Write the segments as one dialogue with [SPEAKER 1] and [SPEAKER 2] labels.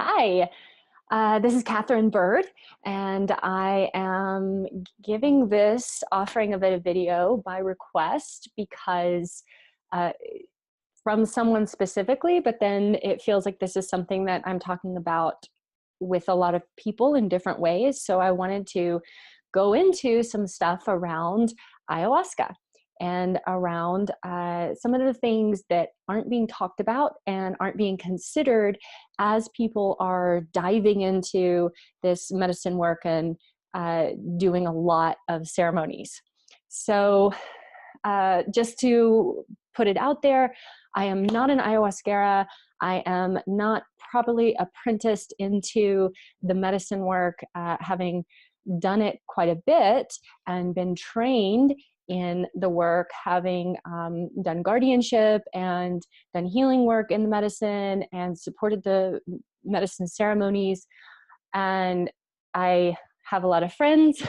[SPEAKER 1] Hi, this is Catherine Bird, and I am giving this offering of a video by request because uh, from someone specifically, but then it feels like this is something that I'm talking about with a lot of people in different ways. So I wanted to go into some stuff around ayahuasca and around some of the things that aren't being talked about and aren't being considered as people are diving into this medicine work and doing a lot of ceremonies. So just to put it out there, I am not an ayahuasquera. I am not properly apprenticed into the medicine work, having done it quite a bit and been trained in the work, having done guardianship and done healing work in the medicine and supported the medicine ceremonies. And I have a lot of friends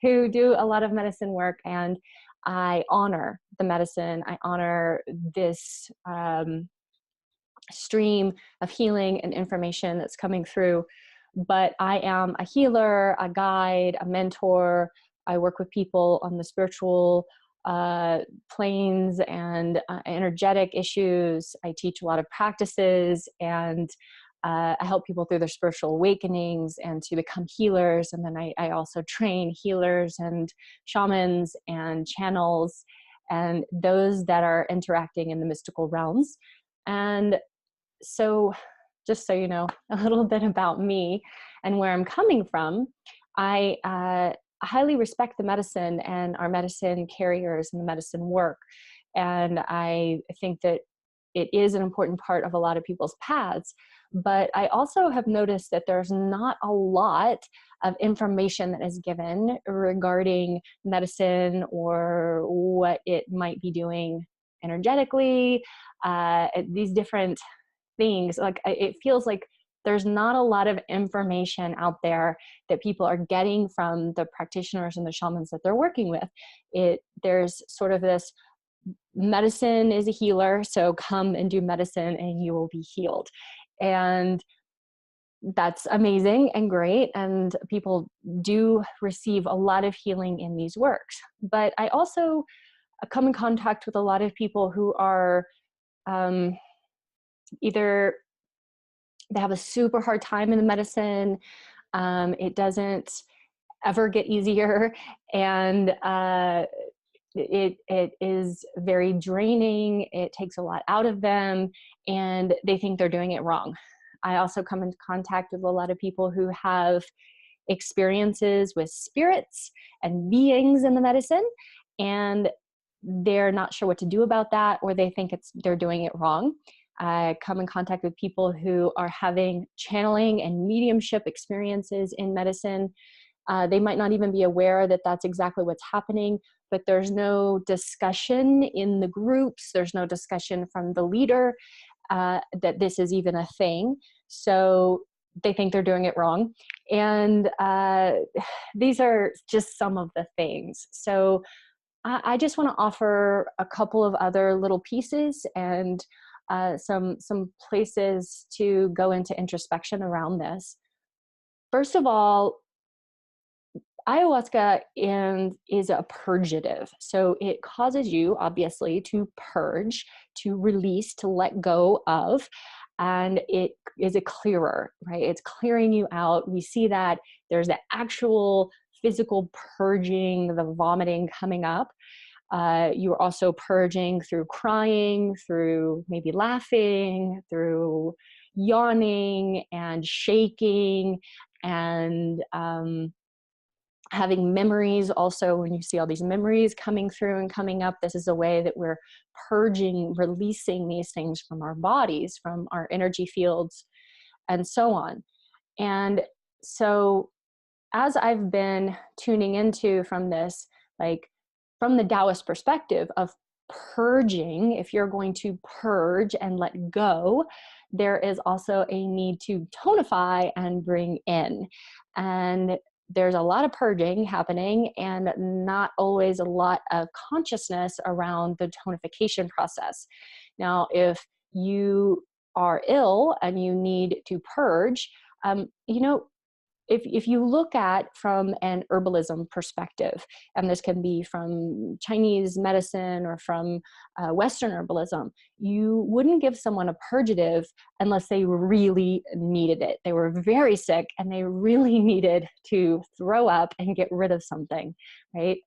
[SPEAKER 1] who do a lot of medicine work, and I honor the medicine. I honor this stream of healing and information that's coming through. But I am a healer, a guide, a mentor. I work with people on the spiritual planes and energetic issues. I teach a lot of practices, and I help people through their spiritual awakenings and to become healers. And then I also train healers and shamans and channels and those that are interacting in the mystical realms. And so, just so you know a little bit about me and where I'm coming from, I highly respect the medicine and our medicine carriers and the medicine work. And I think that it is an important part of a lot of people's paths. But I also have noticed that there's not a lot of information that is given regarding medicine or what it might be doing energetically, these different things. Like, it feels like there's not a lot of information out there that people are getting from the practitioners and the shamans that they're working with. There's sort of this medicine is a healer, so come and do medicine and you will be healed. And that's amazing and great, and people do receive a lot of healing in these works. But I also come in contact with a lot of people who are either they have a super hard time in the medicine, it doesn't ever get easier, and it is very draining. It takes a lot out of them, and they think they're doing it wrong. I also come into contact with a lot of people who have experiences with spirits and beings in the medicine, and they're not sure what to do about that, or they think they're doing it wrong. I come in contact with people who are having channeling and mediumship experiences in medicine. They might not even be aware that that's exactly what's happening, but there's no discussion in the groups. There's no discussion from the leader that this is even a thing. So they think they're doing it wrong. And these are just some of the things. So I just want to offer a couple of other little pieces and some places to go into introspection around this. First of all, ayahuasca is a purgative. So it causes you, obviously, to purge, to release, to let go of, and it is a clearer, right? It's clearing you out. We see that there's the actual physical purging, the vomiting coming up. You're also purging through crying, through maybe laughing, through yawning and shaking, and having memories. Also, when you see all these memories coming through and coming up, this is a way that we're purging, releasing these things from our bodies, from our energy fields, and so on. And so as I've been tuning into from this, like from the Taoist perspective of purging, if you're going to purge and let go, there is also a need to tonify and bring in. And there's a lot of purging happening and not always a lot of consciousness around the tonification process. Now, if you are ill and you need to purge, you know, if you look at from an herbalism perspective, and this can be from Chinese medicine or from Western herbalism, you wouldn't give someone a purgative unless they really needed it. They were very sick and they really needed to throw up and get rid of something, right?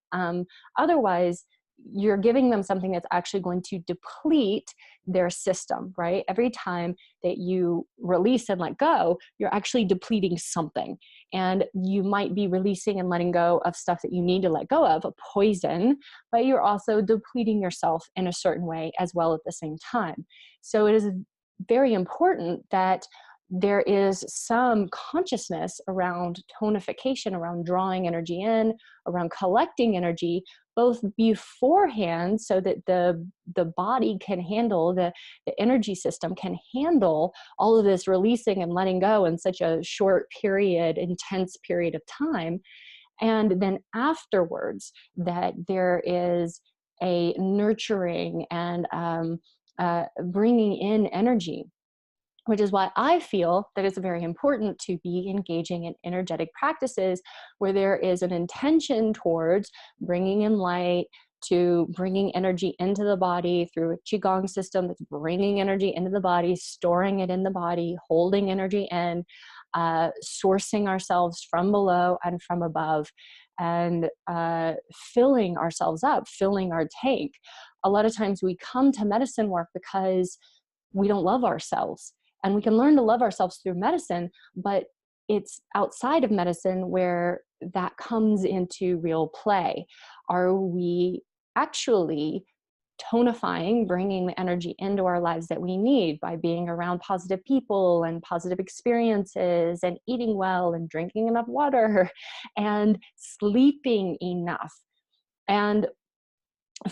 [SPEAKER 1] Otherwise, you're giving them something that's actually going to deplete their system, right? Every time that you release and let go, you're actually depleting something. And you might be releasing and letting go of stuff that you need to let go of, a poison, but you're also depleting yourself in a certain way as well at the same time. So it is very important that there is some consciousness around tonification, around drawing energy in, around collecting energy, both beforehand so that the body can handle, the energy system can handle all of this releasing and letting go in such a short period, intense period of time. And then afterwards, that there is a nurturing and bringing in energy, which is why I feel that it's very important to be engaging in energetic practices where there is an intention towards bringing in light, to bringing energy into the body through a Qigong system that's bringing energy into the body, storing it in the body, holding energy in, sourcing ourselves from below and from above, and filling ourselves up, filling our tank. A lot of times we come to medicine work because we don't love ourselves. And we can learn to love ourselves through medicine, but it's outside of medicine where that comes into real play. Are we actually tonifying, bringing the energy into our lives that we need by being around positive people and positive experiences and eating well and drinking enough water and sleeping enough? And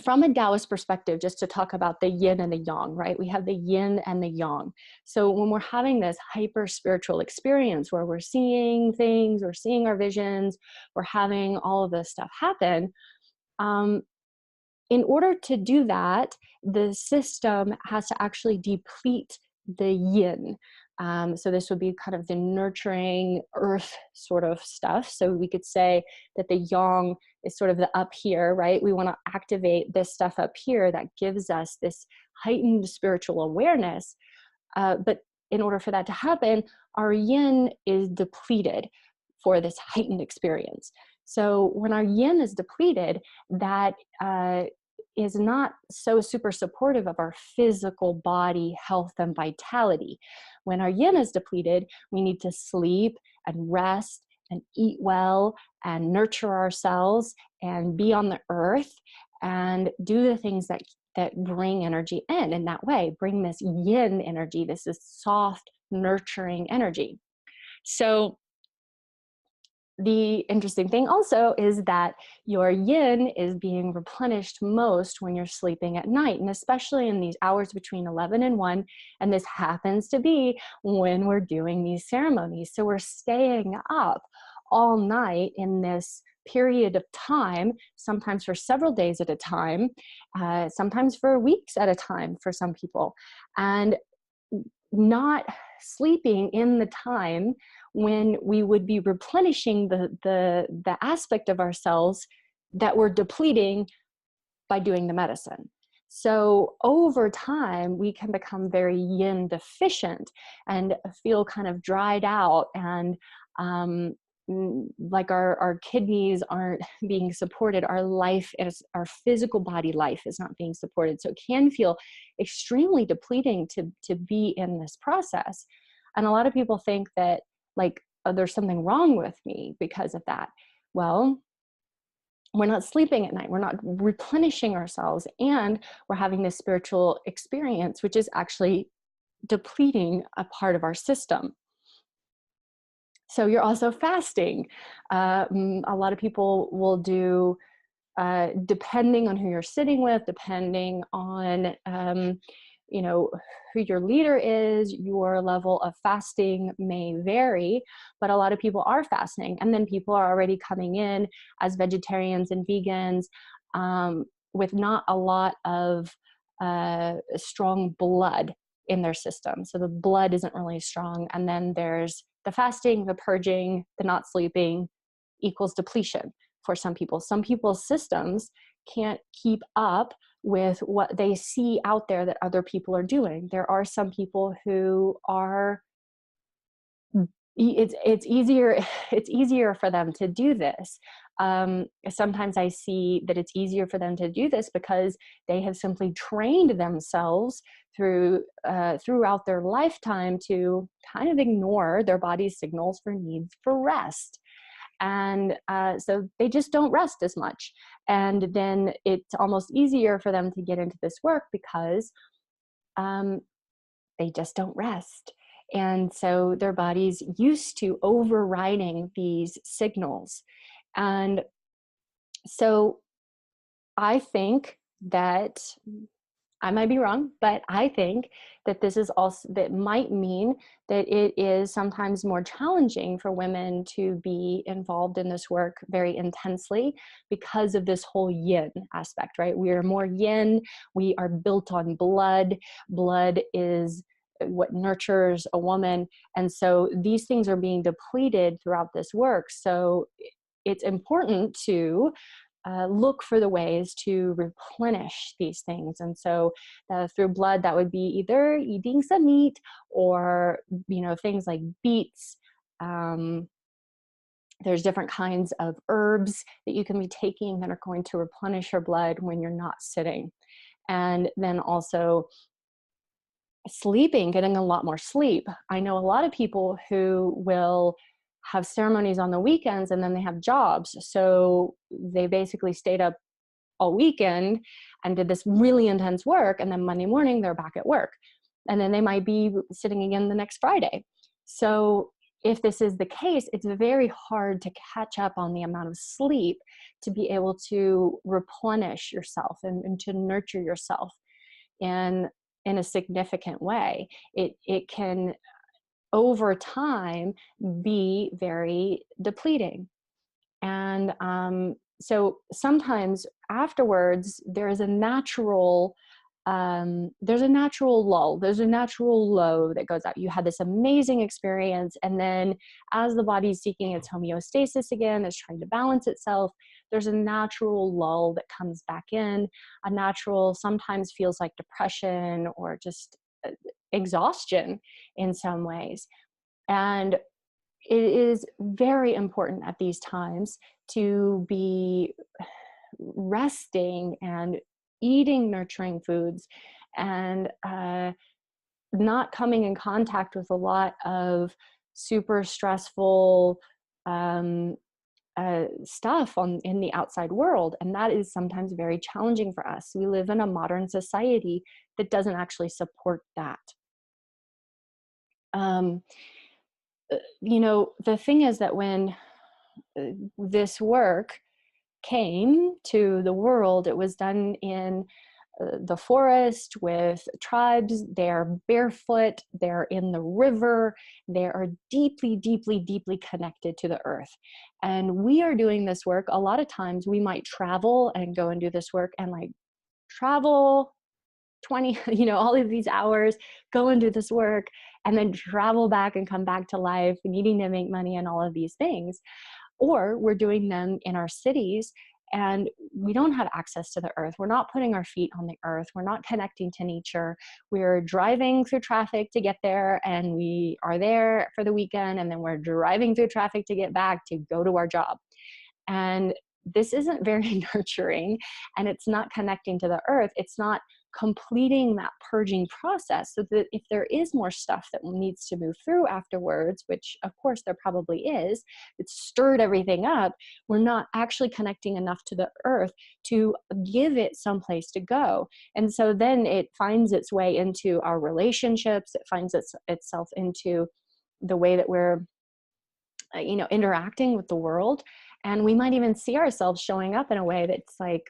[SPEAKER 1] from a Taoist perspective, just to talk about the yin and the yang, right? We have the yin and the yang. So when we're having this hyper spiritual experience where we're seeing things, we're seeing our visions, we're having all of this stuff happen, in order to do that, the system has to actually deplete the yin. So this would be kind of the nurturing earth sort of stuff. So we could say that the yang is sort of the up here, right? We want to activate this stuff up here that gives us this heightened spiritual awareness. But in order for that to happen, our yin is depleted for this heightened experience. So when our yin is depleted, that is not so super supportive of our physical body health and vitality. When our yin is depleted, we need to sleep and rest and eat well and nurture ourselves and be on the earth and do the things that bring energy in. And that way, bring this yin energy. This is soft, nurturing energy. So the interesting thing also is that your yin is being replenished most when you're sleeping at night, and especially in these hours between 11 and 1. And this happens to be when we're doing these ceremonies. So we're staying up all night in this period of time, sometimes for several days at a time, sometimes for weeks at a time for some people, and not sleeping in the time when we would be replenishing the aspect of ourselves that we're depleting by doing the medicine. So over time, we can become very yin deficient and feel kind of dried out, and like our kidneys aren't being supported. Our physical body life is not being supported. So it can feel extremely depleting to be in this process. And a lot of people think that like, oh, there's something wrong with me because of that. Well, we're not sleeping at night, we're not replenishing ourselves, and we're having this spiritual experience, which is actually depleting a part of our system. So you're also fasting. A lot of people will do, depending on who you're sitting with, depending on who your leader is, your level of fasting may vary, but a lot of people are fasting. And then people are already coming in as vegetarians and vegans with not a lot of strong blood in their system. So the blood isn't really strong. And then there's the fasting, the purging, the not sleeping equals depletion for some people. Some people's systems can't keep up with what they see out there that other people are doing. There are some people who are, it's easier for them to do this. Sometimes I see that it's easier for them to do this because they have simply trained themselves throughout their lifetime to kind of ignore their body's signals for needs for rest. And so they just don't rest as much. And then it's almost easier for them to get into this work because they just don't rest. And so their body's used to overriding these signals. And so I think that, I might be wrong, but I think that this is also, that might mean that it is sometimes more challenging for women to be involved in this work very intensely because of this whole yin aspect, right? We are more yin. We are built on blood. Blood is what nurtures a woman. And so these things are being depleted throughout this work. So it's important to look for the ways to replenish these things. And so through blood, that would be either eating some meat or, things like beets. There's different kinds of herbs that you can be taking that are going to replenish your blood when you're not sitting. And then also sleeping, getting a lot more sleep. I know a lot of people who will have ceremonies on the weekends and then they have jobs. So they basically stayed up all weekend and did this really intense work. And then Monday morning, they're back at work. And then they might be sitting again the next Friday. So if this is the case, it's very hard to catch up on the amount of sleep to be able to replenish yourself and to nurture yourself in a significant way. It can, over time, be very depleting. And so sometimes afterwards, there's a natural lull. There's a natural low that goes out. You had this amazing experience, and then as the body's seeking its homeostasis again, is trying to balance itself, there's a natural lull that comes back in. A natural, sometimes feels like depression or just exhaustion in some ways. And it is very important at these times to be resting and eating nurturing foods and not coming in contact with a lot of super stressful stuff in the outside world. And that is sometimes very challenging for us. We live in a modern society that doesn't actually support that. The thing is that when this work came to the world, it was done in the forest with tribes. They're barefoot, they're in the river, they are deeply, deeply, deeply connected to the earth. And we are doing this work. A lot of times we might travel and go and do this work and travel 20, all of these hours, go and do this work, and then travel back and come back to life, needing to make money and all of these things. Or we're doing them in our cities and we don't have access to the earth. We're not putting our feet on the earth. We're not connecting to nature. We're driving through traffic to get there, and we are there for the weekend, and then we're driving through traffic to get back to go to our job. And this isn't very nurturing, and it's not connecting to the earth. It's not completing that purging process, so that if there is more stuff that needs to move through afterwards, which of course there probably is, it's stirred everything up, we're not actually connecting enough to the earth to give it someplace to go. And so then it finds its way into our relationships. It finds itself into the way that we're interacting with the world. And we might even see ourselves showing up in a way that's like,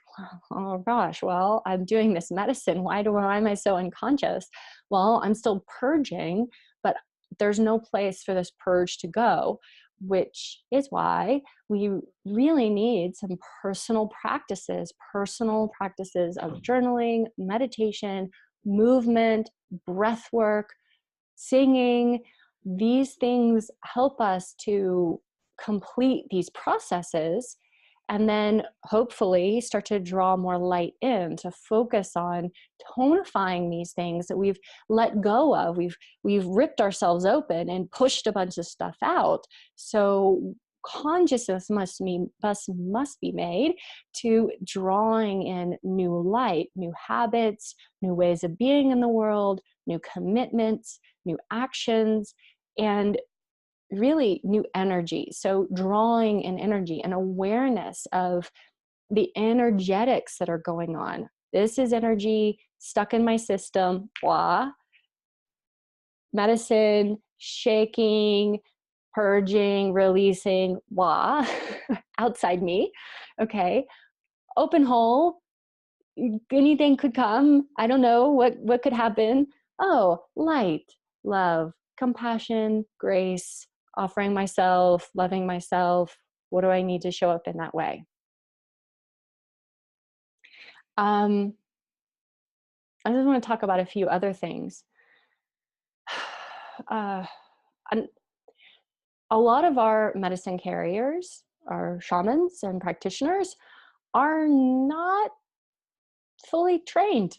[SPEAKER 1] oh gosh, well, I'm doing this medicine. Why am I so unconscious? Well, I'm still purging, but there's no place for this purge to go, which is why we really need some personal practices of journaling, meditation, movement, breath work, singing. These things help us to complete these processes and then hopefully start to draw more light in, to focus on tonifying these things that we've let go of. We've ripped ourselves open and pushed a bunch of stuff out. So consciousness must be made to drawing in new light, new habits, new ways of being in the world, new commitments, new actions, and really new energy. So drawing in energy and awareness of the energetics that are going on. This is energy stuck in my system, blah. Medicine, shaking, purging, releasing, blah, outside me. Okay. Open hole, anything could come. I don't know what could happen. Oh, light, love, compassion, grace, offering myself, loving myself. What do I need to show up in that way? I just want to talk about a few other things. And a lot of our medicine carriers, our shamans and practitioners, are not fully trained.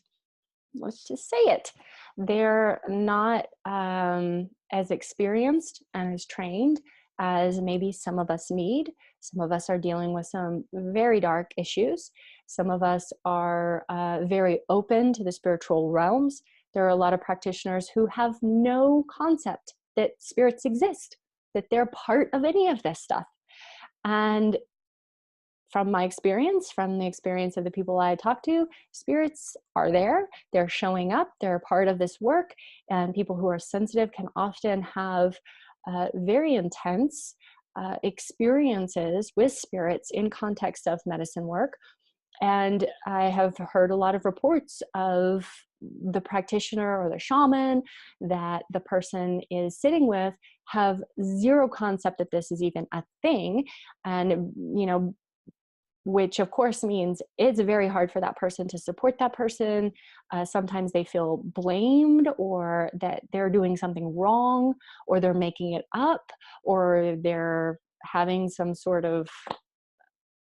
[SPEAKER 1] Let's just say it. They're not as experienced and as trained as maybe some of us need. Some of us are dealing with some very dark issues. Some of us are very open to the spiritual realms. There are a lot of practitioners who have no concept that spirits exist, that they're part of any of this stuff. And from my experience, from the experience of the people I talk to, spirits are there, they're showing up, they're a part of this work, and people who are sensitive can often have very intense experiences with spirits in context of medicine work. And I have heard a lot of reports of the practitioner or the shaman that the person is sitting with have zero concept that this is even a thing. And, which of course means it's very hard for that person to support that person. Sometimes they feel blamed, or that they're doing something wrong, or they're making it up, or they're having some sort of,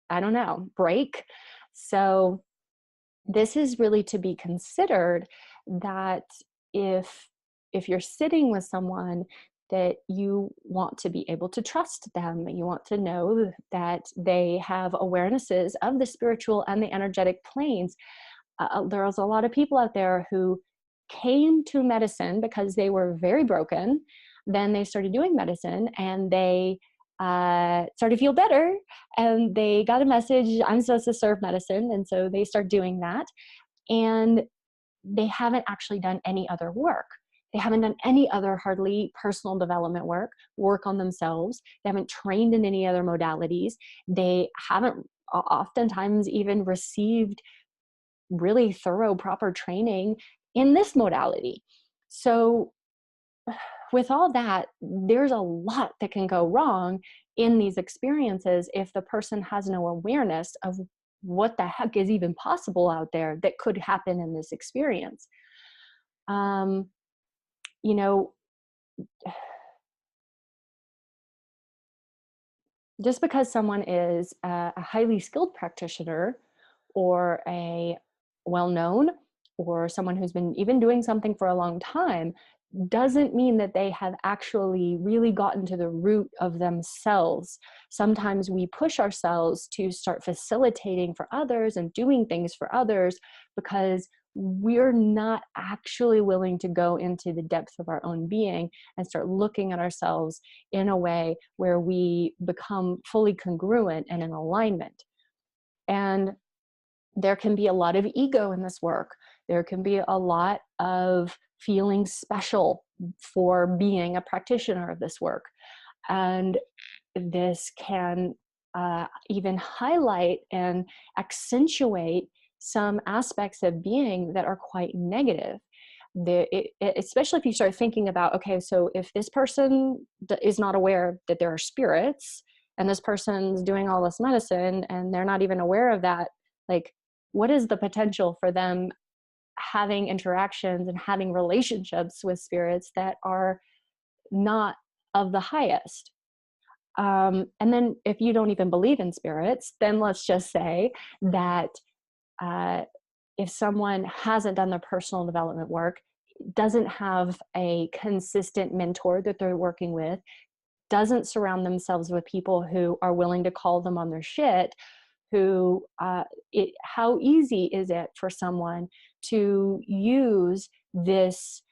[SPEAKER 1] I don't know, break. So this is really to be considered, that if you're sitting with someone, that you want to be able to trust them, you want to know that they have awarenesses of the spiritual and the energetic planes. There's a lot of people out there who came to medicine because they were very broken. Then they started doing medicine and they started to feel better, and they got a message, I'm supposed to serve medicine. And so they start doing that. And they haven't actually done any other work. They haven't done any other hardly personal development work on themselves. They haven't trained in any other modalities. They haven't oftentimes even received really thorough, proper training in this modality. So with all that, there's a lot that can go wrong in these experiences if the person has no awareness of what the heck is even possible out there that could happen in this experience. You know, just because someone is a highly skilled practitioner, or a well-known, or someone who's been even doing something for a long time, doesn't mean that they have actually really gotten to the root of themselves. Sometimes we push ourselves to start facilitating for others and doing things for others because we're not actually willing to go into the depths of our own being and start looking at ourselves in a way where we become fully congruent and in alignment. And there can be a lot of ego in this work. There can be a lot of feeling special for being a practitioner of this work. And this can even highlight and accentuate some aspects of being that are quite negative. Especially if you start thinking about, okay, so if this person is not aware that there are spirits, and this person's doing all this medicine and they're not even aware of that, like, what is the potential for them having interactions and having relationships with spirits that are not of the highest. And then if you don't even believe in spirits, then let's just say that if someone hasn't done their personal development work, doesn't have a consistent mentor that they're working with, doesn't surround themselves with people who are willing to call them on their shit, who how easy is it for someone to use this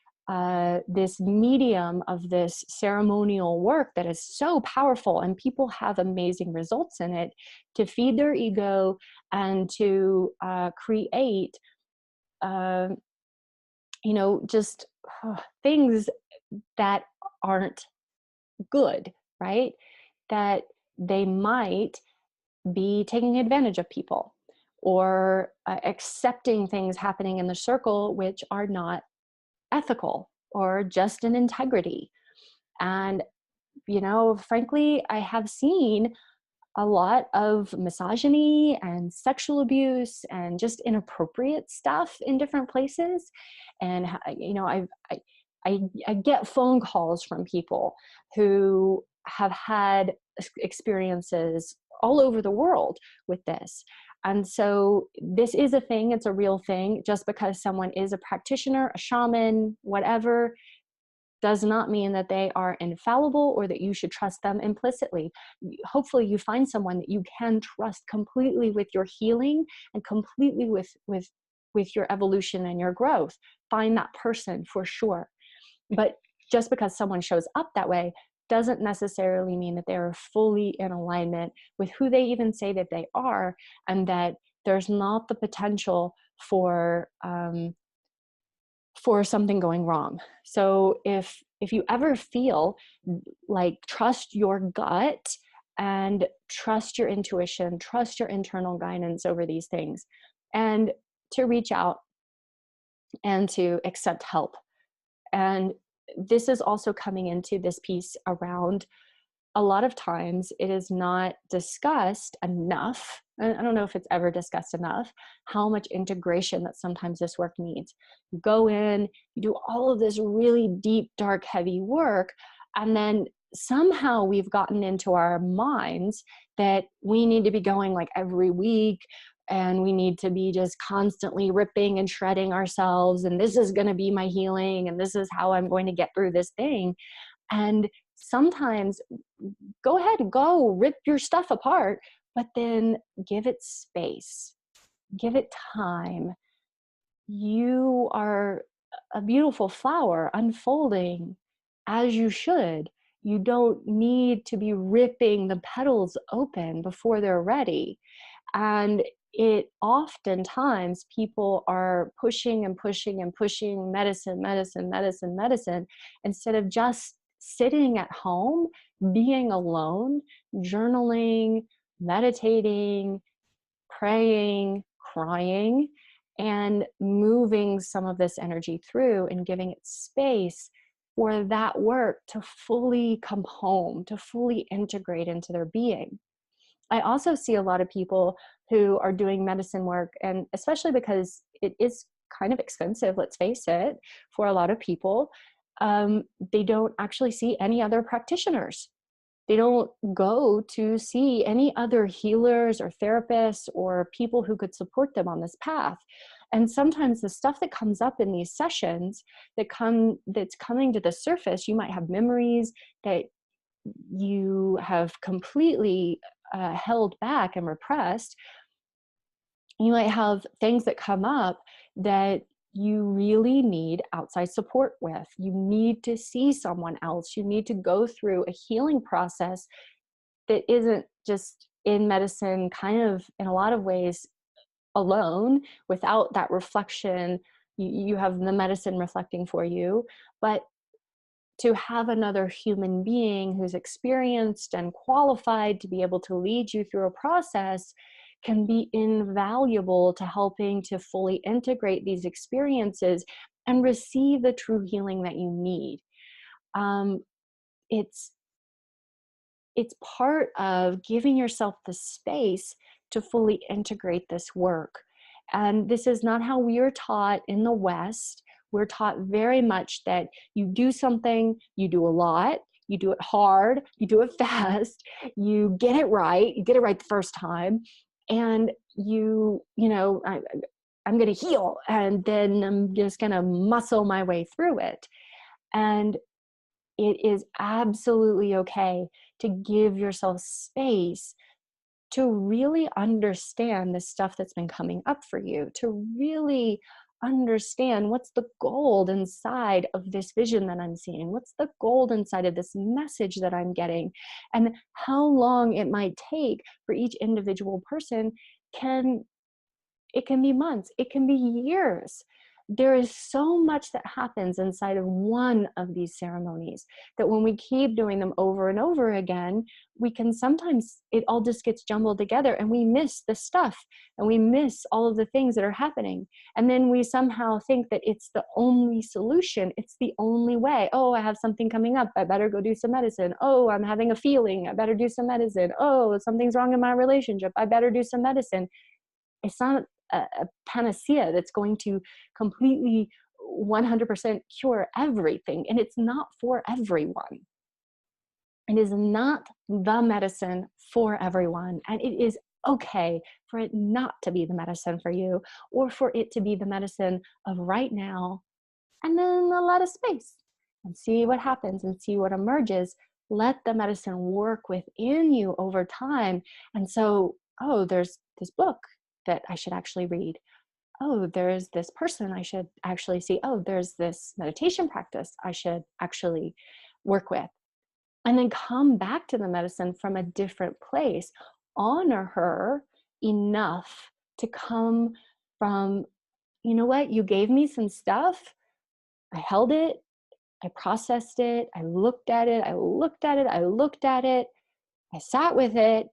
[SPEAKER 1] medium of this ceremonial work that is so powerful, and people have amazing results in it, to feed their ego and to create just things that aren't good, right? That they might be taking advantage of people, or accepting things happening in the circle which are not ethical or just in integrity. And, frankly, I have seen a lot of misogyny and sexual abuse and just inappropriate stuff in different places. And, I get phone calls from people who have had experiences all over the world with this. And so this is a thing, it's a real thing. Just because someone is a practitioner, a shaman, whatever, does not mean that they are infallible or that you should trust them implicitly. Hopefully you find someone that you can trust completely with your healing and completely with your evolution and your growth. Find that person for sure. But just because someone shows up that way doesn't necessarily mean that they're fully in alignment with who they even say that they are, and that there's not the potential for something going wrong. So if you ever feel like, trust your gut and trust your intuition, trust your internal guidance over these things, and to reach out and to accept help. And this is also coming into this piece around, a lot of times it is not discussed enough. I don't know if it's ever discussed enough, how much integration that sometimes this work needs. You go in, you do all of this really deep, dark, heavy work, and then somehow we've gotten into our minds that we need to be going like every week, and we need to be just constantly ripping and shredding ourselves, and this is going to be my healing, and this is how I'm going to get through this thing. And sometimes go ahead and go rip your stuff apart, but then give it space, give it time. You are a beautiful flower unfolding as you should. You don't need to be ripping the petals open before they're ready. And it oftentimes, people are pushing and pushing and pushing medicine, instead of just sitting at home, being alone, journaling, meditating, praying, crying, and moving some of this energy through and giving it space for that work to fully come home, to fully integrate into their being. I also see a lot of people who are doing medicine work, and especially because it is kind of expensive, let's face it, for a lot of people, they don't actually see any other practitioners. They don't go to see any other healers or therapists or people who could support them on this path. And sometimes the stuff that comes up in these sessions that's coming to the surface, you might have memories that you have completely held back and repressed. You might have things that come up that you really need outside support with. You need to see someone else. You need to go through a healing process that isn't just in medicine, kind of in a lot of ways alone, without that reflection. You have the medicine reflecting for you, but to have another human being who's experienced and qualified to be able to lead you through a process can be invaluable to helping to fully integrate these experiences and receive the true healing that you need. It's part of giving yourself the space to fully integrate this work. And this is not how we are taught in the West. We're taught very much that you do something, you do a lot, you do it hard, you do it fast, you get it right the first time, and I'm going to heal, and then I'm just going to muscle my way through it. And it is absolutely okay to give yourself space to really understand the stuff that's been coming up for you, to really understand what's the gold inside of this vision that I'm seeing, what's the gold inside of this message that I'm getting, and how long it might take for each individual person. It can be months, it can be years. There is so much that happens inside of one of these ceremonies that when we keep doing them over and over again, we can sometimes, it all just gets jumbled together and we miss the stuff and we miss all of the things that are happening. And then we somehow think that it's the only solution. It's the only way. Oh, I have something coming up. I better go do some medicine. Oh, I'm having a feeling. I better do some medicine. Oh, something's wrong in my relationship. I better do some medicine. It's not a panacea that's going to completely 100% cure everything. And it's not for everyone. It is not the medicine for everyone. And it is okay for it not to be the medicine for you, or for it to be the medicine of right now. And then a lot of space and see what happens and see what emerges. Let the medicine work within you over time. And so, oh, there's this book that I should actually read. Oh, there's this person I should actually see. Oh, there's this meditation practice I should actually work with. And then come back to the medicine from a different place. Honor her enough to come from, you know what, you gave me some stuff. I held it. I processed it. I looked at it. I looked at it. I looked at it. I sat with it.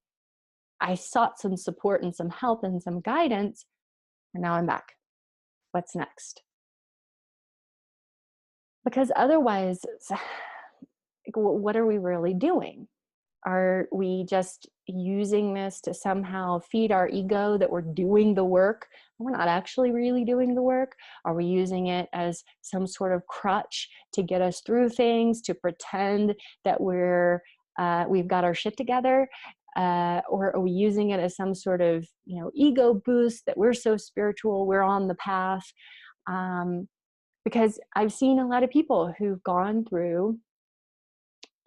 [SPEAKER 1] I sought some support and some help and some guidance, and now I'm back. What's next? Because otherwise, what are we really doing? Are we just using this to somehow feed our ego that we're doing the work? We're not actually really doing the work. Are we using it as some sort of crutch to get us through things, to pretend that we've got our shit together? Or are we using it as some sort of, ego boost that we're so spiritual, we're on the path? Because I've seen a lot of people who've gone through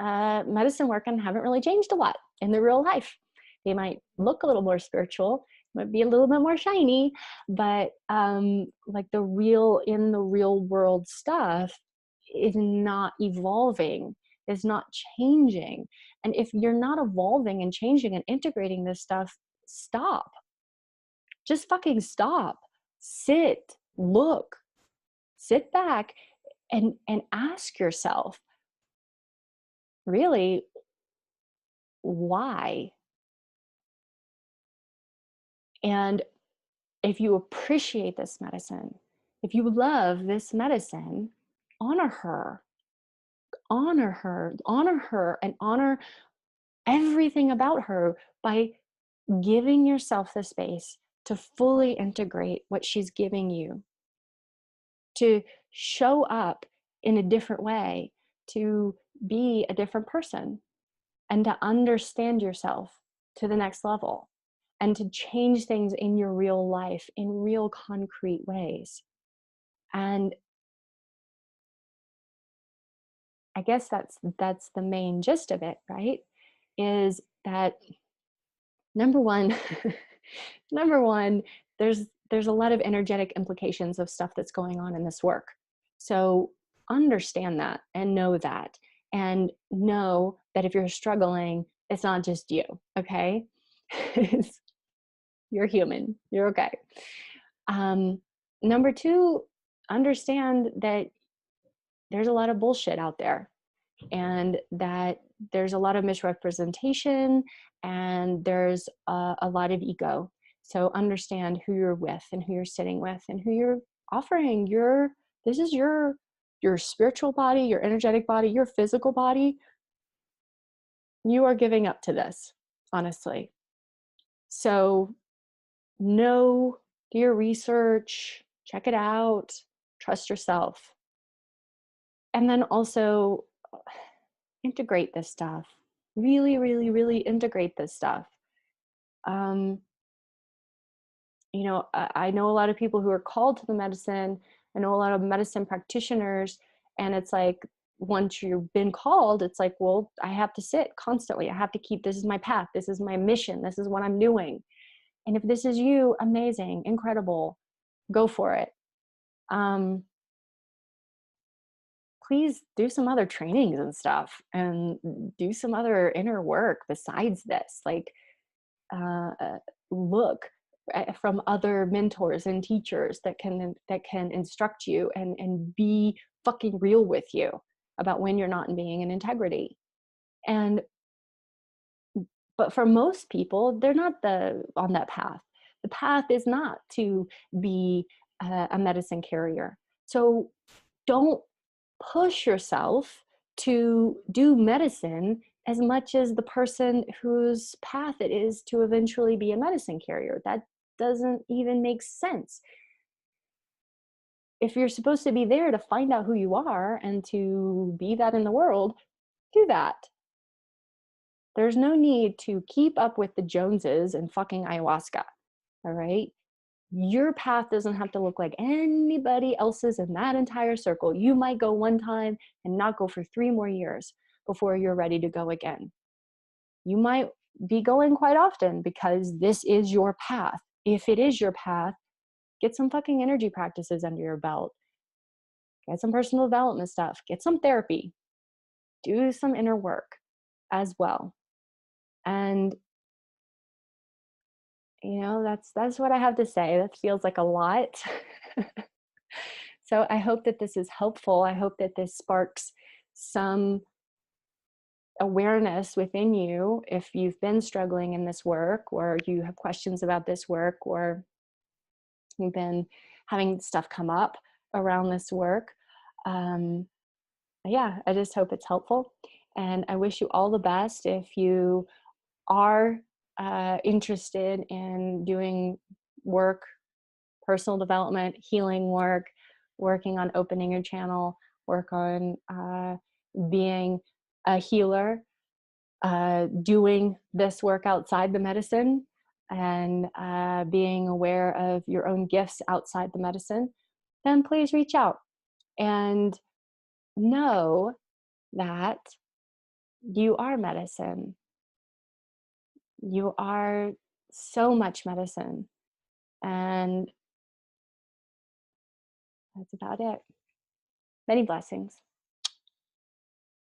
[SPEAKER 1] medicine work and haven't really changed a lot in their real life. They might look a little more spiritual, might be a little bit more shiny, but like in the real world stuff is not evolving, is not changing. And if you're not evolving and changing and integrating this stuff, stop. Just fucking stop. Sit, look, sit back and ask yourself, really, why? And if you appreciate this medicine, if you love this medicine, honor her, honor her, honor her, and honor everything about her by giving yourself the space to fully integrate what she's giving you, to show up in a different way, to be a different person, and to understand yourself to the next level, and to change things in your real life in real concrete ways. And I guess that's the main gist of it, right? Is that number one, there's a lot of energetic implications of stuff that's going on in this work. So understand that and know that if you're struggling, it's not just you, okay? You're human, you're okay. Number two, understand that there's a lot of bullshit out there, and that there's a lot of misrepresentation, and there's a lot of ego. So understand who you're with and who you're sitting with and who you're offering this is your spiritual body, your energetic body, your physical body. You are giving up to this, honestly. So know Do your research, check it out, trust yourself. And then also integrate this stuff. Really, really, really integrate this stuff. Um, I know a lot of people who are called to the medicine. I know a lot of medicine practitioners, and it's like, once you've been called, it's like, well, I have to sit constantly. I have to keep, this is my path. This is my mission. This is what I'm doing. And if this is you, amazing, incredible, go for it. Um, Please do some other trainings and stuff, and do some other inner work besides this. Like, uh, uh, look from other mentors and teachers that can instruct you and be fucking real with you about when you're not in being in integrity. And but for most people, they're not on that path. The path is not to be a medicine carrier. So don't push yourself to do medicine as much as the person whose path it is to eventually be a medicine carrier. That doesn't even make sense. If you're supposed to be there to find out who you are and to be that in the world, do that. There's no need to keep up with the Joneses and fucking ayahuasca. All right. Your path doesn't have to look like anybody else's in that entire circle. You might go one time and not go for 3 more years before you're ready to go again. You might be going quite often because this is your path. If it is your path, get some fucking energy practices under your belt. Get some personal development stuff. Get some therapy. Do some inner work as well. And that's what I have to say. That feels like a lot. So I hope that this is helpful. I hope that this sparks some awareness within you if you've been struggling in this work, or you have questions about this work, or you've been having stuff come up around this work. Yeah, I just hope it's helpful. And I wish you all the best if you are interested in doing work, personal development, healing work, working on opening your channel, work on being a healer, doing this work outside the medicine, and being aware of your own gifts outside the medicine, then please reach out and know that you are medicine. You are so much medicine. And that's about it. Many blessings.